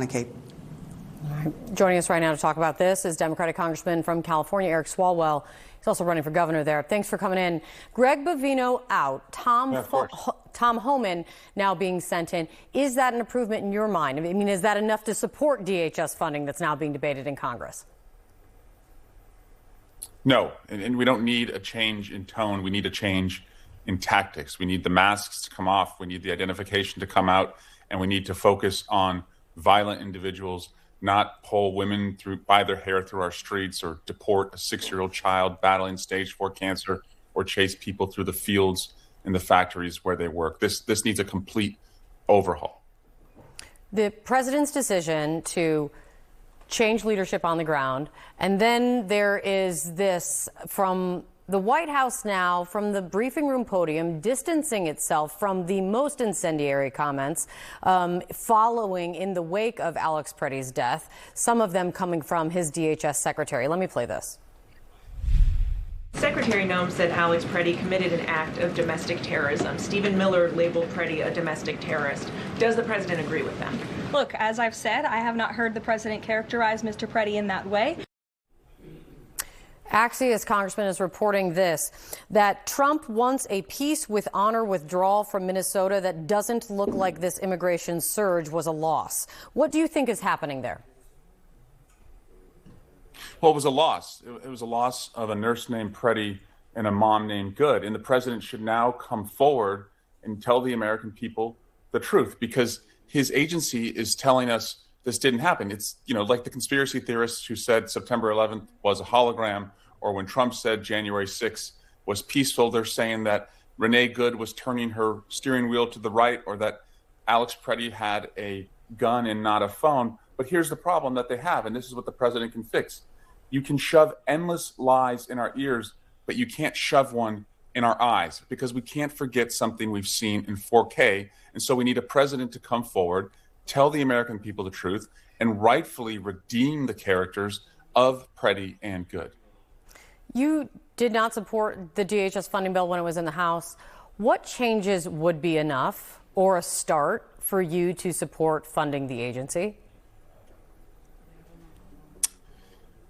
Kate. Joining us right now to talk about this is Democratic Congressman from California, Eric Swalwell. He's also running for governor there. Thanks for coming in. Greg Bovino out. Tom Homan now being sent in. Is that an improvement in your mind? I mean, is that enough to support DHS funding that's now being debated in Congress? No, and we don't need a change in tone. We need a change in tactics. We need the masks to come off. We need the identification to come out, and we need to focus on violent individuals, not pull women by their hair through our streets, or deport a 6-year-old child battling stage 4 cancer, or chase people through the fields and the factories where they work. This needs a complete overhaul. The president's decision to change leadership on the ground, and then there is this from the White House now, from the briefing room podium, distancing itself from the most incendiary comments following in the wake of Alex Pretti's death, some of them coming from his DHS secretary. Let me play this. Secretary Noem said Alex Pretti committed an act of domestic terrorism. Stephen Miller labeled Pretti a domestic terrorist. Does the president agree with them? Look, as I've said, I have not heard the president characterize Mr. Pretti in that way. Axios Congressman is reporting this, that Trump wants a peace with honor withdrawal from Minnesota that doesn't look like this immigration surge was a loss. What do you think is happening there? Well, it was a loss. It was a loss of a nurse named Pretti and a mom named Good. And the president should now come forward and tell the American people the truth, because his agency is telling us this didn't happen. It's, like the conspiracy theorists who said September 11th was a hologram, or when Trump said January 6th was peaceful, they're saying that Renee Good was turning her steering wheel to the right, or that Alex Pretti had a gun and not a phone. But here's the problem that they have, and this is what the president can fix. You can shove endless lies in our ears, but you can't shove one in our eyes, because we can't forget something we've seen in 4K. And so we need a president to come forward, tell the American people the truth, and rightfully redeem the characters of Pretti and Good. You did not support the DHS funding bill when it was in the House. What changes would be enough, or a start, for you to support funding the agency?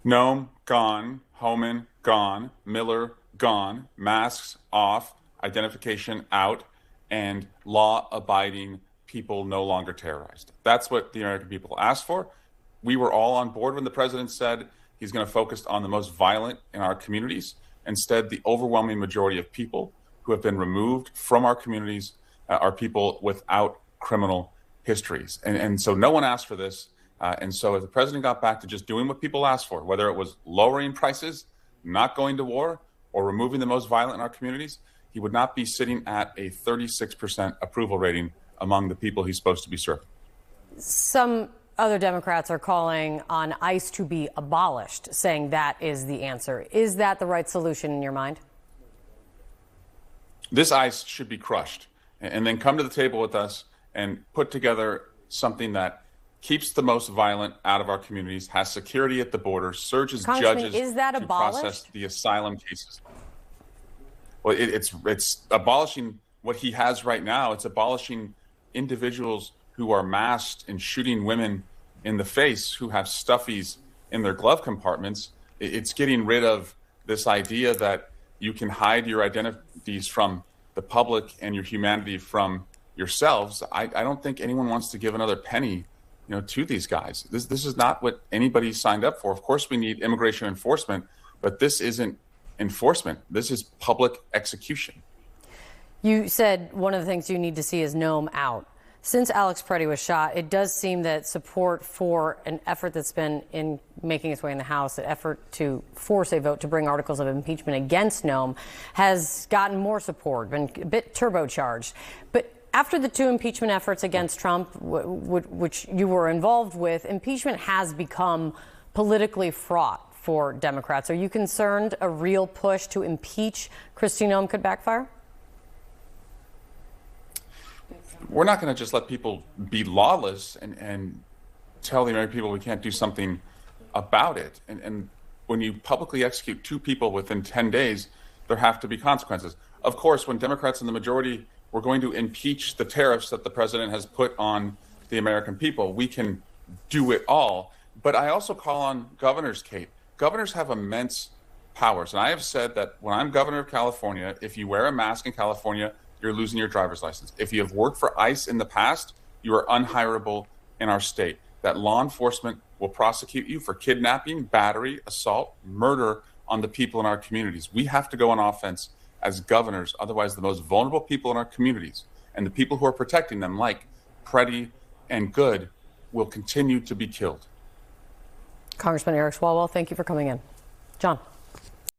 Noem, gone. Homan, gone. Miller, gone. Masks off. Identification out. And law-abiding people no longer terrorized. That's what the American people asked for. We were all on board when the president said he's going to focus on the most violent in our communities. Instead, the overwhelming majority of people who have been removed from our communities are people without criminal histories. And so no one asked for this. And so if the president got back to just doing what people asked for, whether it was lowering prices, not going to war, or removing the most violent in our communities, he would not be sitting at a 36% approval rating among the people he's supposed to be serving. Some other Democrats are calling on ICE to be abolished, saying that is the answer. Is that the right solution in your mind? This ICE should be crushed, and then come to the table with us and put together something that keeps the most violent out of our communities, has security at the border, surges judges is that to abolished? Process the asylum cases. Well, it's abolishing what he has right now. It's abolishing individuals who are masked and shooting women in the face, who have stuffies in their glove compartments. It's getting rid of this idea that you can hide your identities from the public and your humanity from yourselves. I don't think anyone wants to give another penny to these guys. This is not what anybody signed up for. Of course, we need immigration enforcement, but this isn't enforcement. This is public execution. You said one of the things you need to see is Noem out. Since Alex Pretti was shot, it does seem that support for an effort that's been in making its way in the House, an effort to force a vote to bring articles of impeachment against Noem, has gotten more support, been a bit turbocharged. But after the 2 impeachment efforts against Trump, which you were involved with, impeachment has become politically fraught for Democrats. Are you concerned a real push to impeach Kristi Noem could backfire? We're not going to just let people be lawless and tell the American people we can't do something about it. And when you publicly execute 2 people within 10 days, there have to be consequences. Of course, when Democrats in the majority were going to impeach the tariffs that the president has put on the American people, we can do it all. But I also call on governors, Kate. Governors have immense powers. And I have said that when I'm governor of California, if you wear a mask in California, you're losing your driver's license. If you have worked for ICE in the past, you are unhireable in our state. That law enforcement will prosecute you for kidnapping, battery, assault, murder on the people in our communities. We have to go on offense as governors. Otherwise, the most vulnerable people in our communities and the people who are protecting them, like Pretti and Good, will continue to be killed. Congressman Eric Swalwell, thank you for coming in. John.